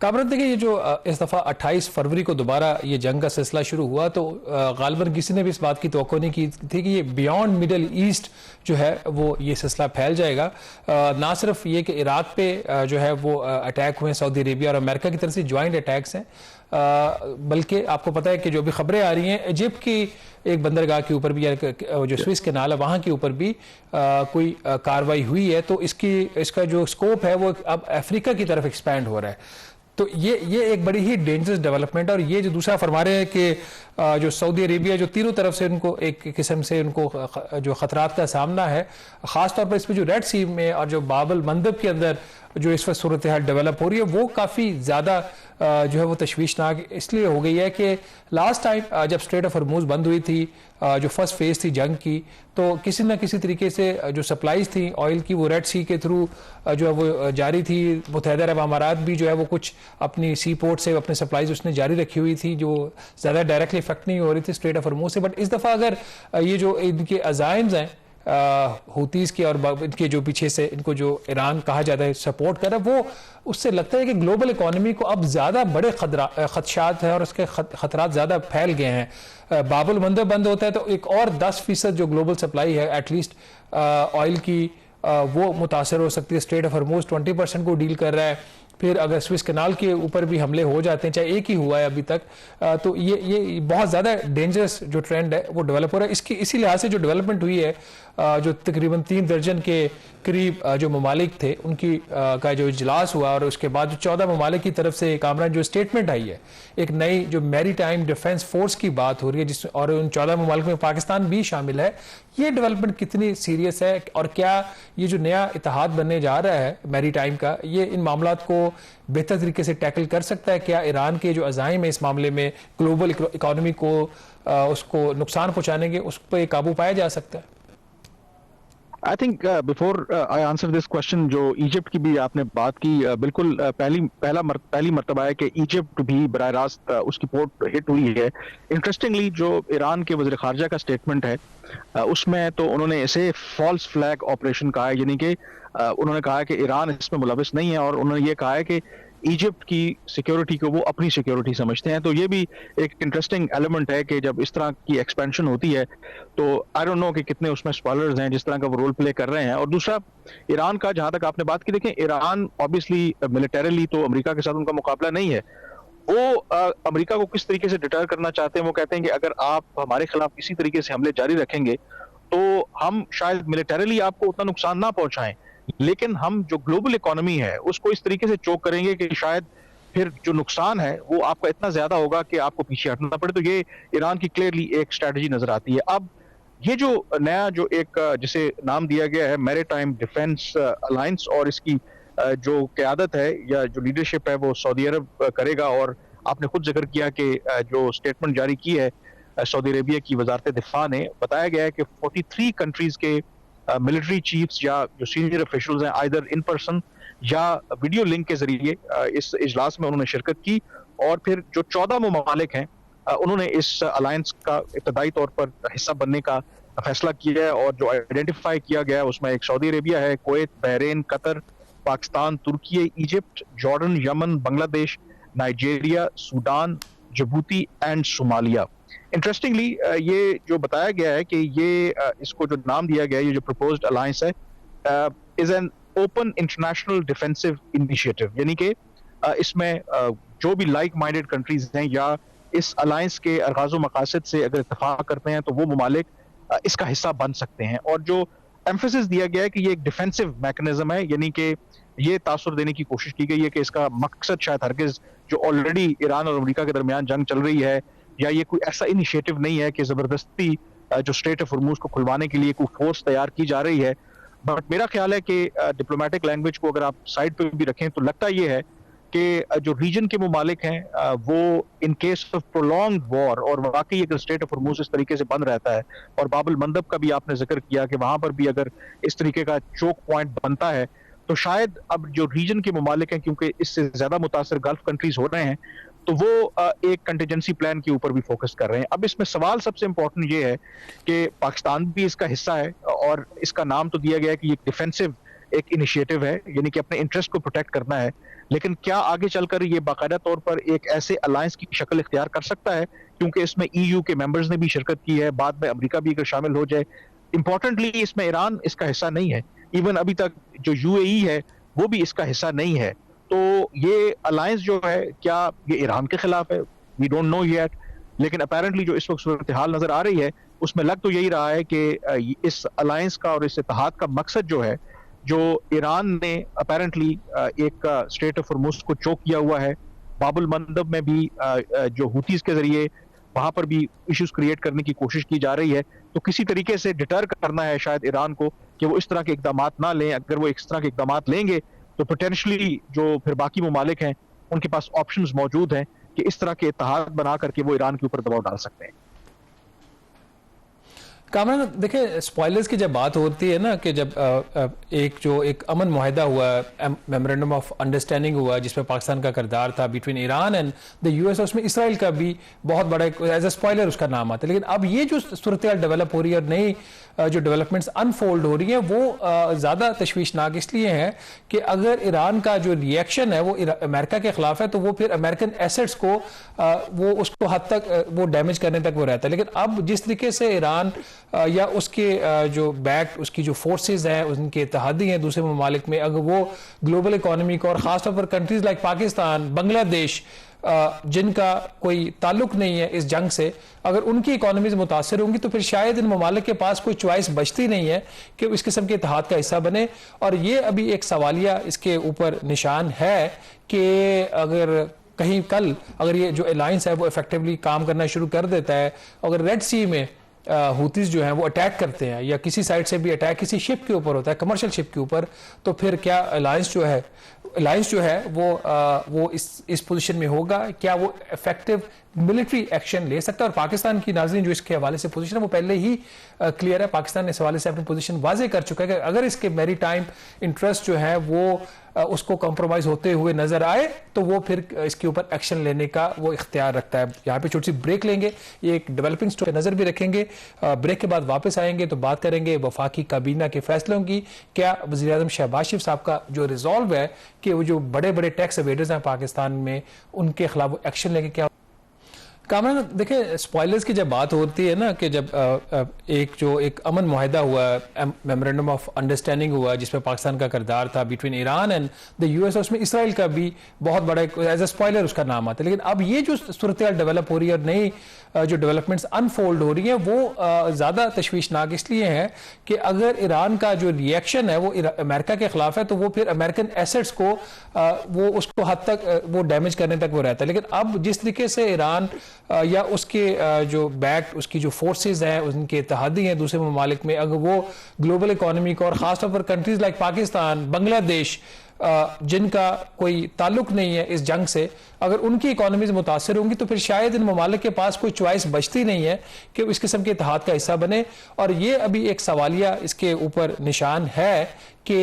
कामरान, देखिए ये जो इस दफ़ा 28 फरवरी को दोबारा ये जंग का सिलसिला शुरू हुआ तो गालिबन किसी ने भी इस बात की तवक्को नहीं की थी कि ये बियॉन्ड मिडल ईस्ट जो है वो ये सिलसिला फैल जाएगा। ना सिर्फ ये कि इराक पे जो है वो अटैक हुए, सऊदी अरेबिया और अमेरिका की तरफ से ज्वाइंट अटैक्स हैं, बल्कि आपको पता है कि जो भी खबरें आ रही हैं इजिप्ट की एक बंदरगाह के ऊपर भी, जो स्विस कैनाल है वहाँ के ऊपर भी कोई कार्रवाई हुई है। तो इसका जो स्कोप है वो अब अफ्रीका की तरफ एक्सपैंड हो रहा है। तो ये एक बड़ी ही डेंजरस डेवलपमेंट है। और ये जो दूसरा फरमा रहे हैं कि जो सऊदी अरेबिया जो तीनों तरफ से उनको एक किस्म से उनको जो खतरात का सामना है, ख़ासतौर पर इसमें जो रेड सी में और जो बाबल मंदब के अंदर जो इस वक्त सूरत हाल डेवलप हो रही है वो काफ़ी ज़्यादा जो है वो तशवीशनाक इसलिए हो गई है कि लास्ट टाइम जब स्ट्रेट ऑफ हॉर्मूज़ बंद हुई थी, जो फर्स्ट फेज़ थी जंग की, तो किसी न किसी तरीके से जो सप्लाईज थी ऑयल की वो रेड सी के थ्रू जो है वो जारी थी। मुत्तहिदा अरब अमारात भी जो है वो कुछ अपनी सी पोर्ट से अपने सप्लाईज उसने जारी रखी हुई थी जो ज़्यादा डायरेक्टली इफेक्ट नहीं हो रही थी स्ट्रेट ऑफ हॉर्मूज़ से। बट इस दफ़ा अगर ये जो इनके अज़ाइम्स हैं हूतीज़ के और इनके जो पीछे से इनको जो ईरान कहा जाता है सपोर्ट कर रहा है, वो उससे लगता है कि ग्लोबल इकोनॉमी को अब ज़्यादा बड़े खदशात हैं और उसके खतरात ज़्यादा फैल गए हैं। बाबुल मंदब बंद होता है तो एक और 10% जो ग्लोबल सप्लाई है एटलीस्ट ऑयल की वो मुतासर हो सकती है। स्ट्रेट ऑफ हॉर्मूज़ 20% को डील कर रहा है। फिर अगर स्विस कैनाल के ऊपर भी हमले हो जाते हैं, चाहे एक ही हुआ है अभी तक, तो ये बहुत ज़्यादा डेंजरस जो ट्रेंड है वो डेवलप हो रहा है। इसी लिहाज से जो डेवलपमेंट हुई है, जो तकरीबन 3 दर्जन के करीब जो ममालिक थे उनकी का जो इजलास हुआ और उसके बाद जो 14 ममालिक की तरफ से कामरान जो स्टेटमेंट आई है, एक नई जो मैरी टाइम डिफेंस फोर्स की बात हो रही है जिस और उन 14 ममालिक में पाकिस्तान भी शामिल है। ये डेवलपमेंट कितनी सीरियस है और क्या ये जो नया इत्तेहाद बनने जा रहा है मैरी टाइम का, ये इन मामलात को बेहतर तरीके से टैकल कर सकता है? क्या ईरान के जो अज़ाइम है इस मामले में ग्लोबल इकोनॉमी को उसको नुकसान पहुंचाने के उस पर काबू पाया जा सकता है? I think before I answer this question, जो इजिप्ट की भी आपने बात की, बिल्कुल पहली मर्तबा है कि इजिप्ट भी बराह रास्त उसकी पोर्ट हिट हुई है। इंटरेस्टिंगली जो ईरान के वज़ीर ख़ारजा का स्टेटमेंट है उसमें तो उन्होंने इसे फॉल्स फ्लैग ऑपरेशन कहा है, यानी कि उन्होंने कहा है कि ईरान इसमें मुलविस नहीं है और उन्होंने ये कहा है कि इजिप्ट की सिक्योरिटी को वो अपनी सिक्योरिटी समझते हैं। तो ये भी एक इंटरेस्टिंग एलिमेंट है कि जब इस तरह की एक्सपेंशन होती है तो आई डोंट नो कि कितने उसमें स्पॉयलर्स हैं जिस तरह का वो रोल प्ले कर रहे हैं। और दूसरा ईरान का, जहां तक आपने बात की, देखें ईरान ऑब्वियसली मिलिटरीली तो अमेरिका के साथ उनका मुकाबला नहीं है। वो अमेरिका को किस तरीके से डिटर करना चाहते हैं, वो कहते हैं कि अगर आप हमारे खिलाफ किसी तरीके से हमले जारी रखेंगे तो हम शायद मिलिटरीली आपको उतना नुकसान ना पहुंचाएं, लेकिन हम जो ग्लोबल इकोनॉमी है उसको इस तरीके से चोक करेंगे कि शायद फिर जो नुकसान है वो आपका इतना ज्यादा होगा कि आपको पीछे हटना पड़े। तो ये ईरान की क्लियरली एक स्ट्रेटजी नजर आती है। अब ये जो नया जो एक जिसे नाम दिया गया है मैरीटाइम डिफेंस अलायंस, और इसकी जो क़यादत है या जो लीडरशिप है वो सऊदी अरब करेगा। और आपने खुद जिक्र किया कि जो स्टेटमेंट जारी की है सऊदी अरेबिया की वजारत दिफा ने, बताया गया है कि 43 कंट्रीज के मिलिट्री चीफ्स या जो सीनियर ऑफिशियल्स हैं आइदर इन पर्सन या वीडियो लिंक के जरिए इस इजलास में उन्होंने शिरकत की। और फिर जो 14 ममालिक हैं उन्होंने इस अलायंस का इब्तदाई तौर पर हिस्सा बनने का फैसला किया है। और जो आइडेंटिफाई किया गया है उसमें एक सऊदी अरेबिया है, कुवैत, बहरीन, कतर, पाकिस्तान, तुर्की, Egypt, Jordan, Yemen, Bangladesh, Nigeria, Sudan, Djibouti and Somalia. Interestingly ये जो बताया गया है कि ये इसको जो नाम दिया गया है, ये जो प्रपोज्ड अलायंस है is an open international defensive initiative, यानी कि इसमें जो भी लाइक माइंडेड कंट्रीज हैं या इस अलायंस के अरगाज़ो मकासद से अगर इत्तेफाक करते हैं तो वो ममालिक इसका हिस्सा बन सकते हैं। और जो एम्फेसिस दिया गया है कि ये एक डिफेंसिव मैकेनिज्म है, यानी कि ये तासुर देने की कोशिश की गई है कि इसका मकसद शायद हरगिज जो ऑलरेडी ईरान और अमेरिका के दरमियान जंग चल रही है, या ये कोई ऐसा इनिशिएटिव नहीं है कि जबरदस्ती जो स्ट्रेट ऑफ हॉर्मूज़ को खुलवाने के लिए कोई फोर्स तैयार की जा रही है। बट मेरा ख्याल है कि डिप्लोमेटिक लैंग्वेज को अगर आप साइड पे भी रखें तो लगता ये है कि जो रीजन के मुमालिक हैं वो in case of prolonged war, और वाकई अगर स्ट्रेट ऑफ हॉर्मूज़ इस तरीके से बंद रहता है, और बाबुल मंदब का भी आपने जिक्र किया कि वहां पर भी अगर इस तरीके का चोक पॉइंट बनता है, तो शायद अब जो रीजन के मुमालिक हैं, क्योंकि इससे ज्यादा मुतासर गल्फ कंट्रीज हो रहे हैं, तो वो एक कंटिजेंसी प्लान के ऊपर भी फोकस कर रहे हैं। अब इसमें सवाल सबसे इंपॉर्टेंट ये है कि पाकिस्तान भी इसका हिस्सा है, और इसका नाम तो दिया गया है कि ये डिफेंसिव एक इनिशिएटिव है, यानी कि अपने इंटरेस्ट को प्रोटेक्ट करना है। लेकिन क्या आगे चलकर ये बाकायदा तौर पर एक ऐसे अलायंस की शक्ल इख्तियार कर सकता है, क्योंकि इसमें ईयू के मेंबर्स ने भी शिरकत की है, बाद में अमेरिका भी अगर शामिल हो जाए। इंपॉर्टेंटली इसमें ईरान इसका हिस्सा नहीं है, इवन अभी तक जो यूएई है वो भी इसका हिस्सा नहीं है। तो ये अलायंस जो है, क्या ये ईरान के खिलाफ है, वी डोंट नो येट, लेकिन अपेरेंटली जो इस वक्त सूरत हाल नजर आ रही है उसमें लग तो यही रहा है कि इस अलायंस का और इस इत्तेहाद का मकसद जो है, जो ईरान ने अपेरेंटली एक स्ट्रेट ऑफ हॉर्मुज को चोक किया हुआ है, बाबुल मंदब में भी जो हुतीज के जरिए वहां पर भी इश्यूज क्रिएट करने की कोशिश की जा रही है। तो किसी तरीके से डिटर करना है शायद ईरान को कि वो इस तरह के इकदाम ना लें। अगर वो इस तरह के इकदाम लेंगे तो पोटेंशली जो फिर बाकी ममालिक हैं उनके पास ऑप्शंस मौजूद हैं कि इस तरह के इत्तेहाद बना करके वो ईरान के ऊपर दबाव डाल सकते हैं। कामरान, देखिए, स्पॉयलर्स की जब बात होती है ना, कि जब एक अमन मुआहिदा हुआ, मेमोरेंडम ऑफ अंडरस्टैंडिंग हुआ जिसमें पाकिस्तान का किरदार था between Iran and the US, उसमें इसराइल का भी बहुत बड़ा एज ए स्पॉयलर उसका नाम आता है। लेकिन अब ये जो सूरत डेवलप हो रही है और नई जो डेवलपमेंट्स अनफोल्ड हो रही हैं वो ज़्यादा तशवीशनाक इसलिए है कि अगर ईरान का जो रिएक्शन है वो अमेरिका के खिलाफ है तो वो फिर अमेरिकन एसेट्स को वो उसको हद तक वो डैमेज करने तक वो रहता है। लेकिन अब जिस तरीके से ईरान या उसके जो बैक उसकी जो फोर्सेज हैं, उनके इत्तेहादी हैं दूसरे ममालिक में, अगर वो ग्लोबल इकोनॉमी को और ख़ासतौर पर कंट्रीज लाइक पाकिस्तान, बांग्लादेश, जिनका कोई ताल्लुक नहीं है इस जंग से, अगर उनकी इकोनॉमीज मुतासर होंगी तो फिर शायद इन ममालिक के पास कोई चॉइस बचती नहीं है कि इस किस्म के इत्तेहाद का हिस्सा बने। और ये अभी एक सवालिया इसके ऊपर निशान है कि अगर कहीं कल अगर ये जो अलायंस है वो इफेक्टिवली काम करना शुरू कर देता है, अगर रेड सी में हुतीज जो हैं वो अटैक करते हैं या किसी साइड से भी अटैक किसी शिप के ऊपर होता है, कमर्शियल शिप के ऊपर, तो फिर क्या अलायंस जो है वो इस पोजीशन में होगा? क्या वो इफेक्टिव मिलिट्री एक्शन ले सकता है? और पाकिस्तान की नाज़रीन जो इसके हवाले से पोजीशन है वो पहले ही क्लियर है। पाकिस्तान इस हवाले से अपनी पोजीशन वाजे कर चुका है कि अगर इसके मैरीटाइम इंटरेस्ट जो है वो उसको कॉम्प्रोमाइज होते हुए नजर आए तो वो फिर इसके ऊपर एक्शन लेने का वो इख्तियार रखता है। यहाँ पे छोटी सी ब्रेक लेंगे, ये एक डेवलपिंग स्टोरी नजर भी रखेंगे। ब्रेक के बाद वापस आएंगे तो बात करेंगे वफाकी काबीना के फैसलों की। क्या वज़ीर आज़म शहबाज शरीफ साहब का जो रिजॉल्व है कि वो जो बड़े बड़े टैक्स एवेडर्स हैं पाकिस्तान में, उनके खिलाफ एक्शन लेंगे? क्या कामरान, देखिए, स्पॉयलर्स की जब बात होती है ना, कि जब एक अमन मुआहिदा हुआ, मेमोरेंडम ऑफ अंडरस्टैंडिंग हुआ जिसमें पाकिस्तान का किरदार था between Iran and the US, उसमें इसराइल का भी बहुत बड़ा एज ए स्पॉयलर उसका नाम आता है। लेकिन अब ये जो सूरत डेवलप हो रही है और नई जो डेवलपमेंट्स अनफोल्ड हो रही हैं वो ज़्यादा तशवीशनाक इसलिए है कि अगर ईरान का जो रिएक्शन है वो अमेरिका के खिलाफ है तो वो फिर अमेरिकन एसेट्स को वो उसको हद तक वो डैमेज करने तक वो रहता है। लेकिन अब जिस तरीके से ईरान या उसके जो बैक उसकी जो फोर्सेज हैं, उनके इत्तेहादी हैं दूसरे ममालिक में, अगर वो ग्लोबल इकोनॉमी को और ख़ासतौर पर कंट्रीज लाइक पाकिस्तान, बांग्लादेश, जिनका कोई ताल्लुक नहीं है इस जंग से, अगर उनकी इकोनॉमीज मुतासर होंगी तो फिर शायद इन ममालिक के पास कोई चॉइस बचती नहीं है कि इस किस्म के इत्तेहाद का हिस्सा बने। और ये अभी एक सवालिया इसके ऊपर निशान है कि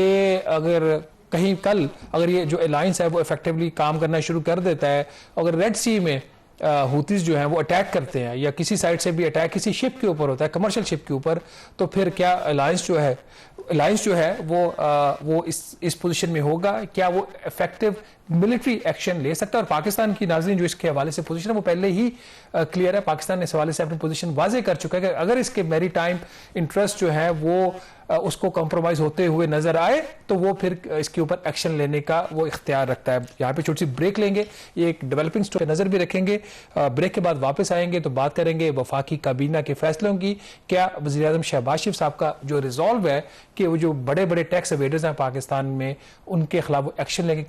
अगर कहीं कल अगर ये जो अलायंस है वो इफेक्टिवली काम करना शुरू कर देता है, अगर रेड सी में हुतीज जो हैं वो अटैक करते हैं या किसी साइड से भी अटैक किसी शिप के ऊपर होता है, कमर्शियल शिप के ऊपर, तो फिर क्या अलायंस जो है वो इस पोजीशन में होगा? क्या वो इफेक्टिव मिलिट्री एक्शन ले सकता है? और पाकिस्तान की नाज़रीन जो इसके हवाले से पोजीशन है वो पहले ही क्लियर है। पाकिस्तान इस हवाले से अपनी पोजीशन वाजे कर चुका है कि अगर इसके मैरीटाइम इंटरेस्ट जो है वो उसको कॉम्प्रोमाइज होते हुए नजर आए तो वो फिर इसके ऊपर एक्शन लेने का वो इख्तियार रखता है। यहाँ पे छोटी सी ब्रेक लेंगे, ये एक डेवलपिंग स्टोरी नजर भी रखेंगे। ब्रेक के बाद वापस आएंगे तो बात करेंगे वफाकी काबीना के फैसलों की। क्या वज़ीर आज़म शहबाज शरीफ साहब का जो रिजॉल्व है कि वो जो बड़े बड़े टैक्स एवेडर्स हैं पाकिस्तान में, उनके खिलाफ एक्शन लेंगे? क्या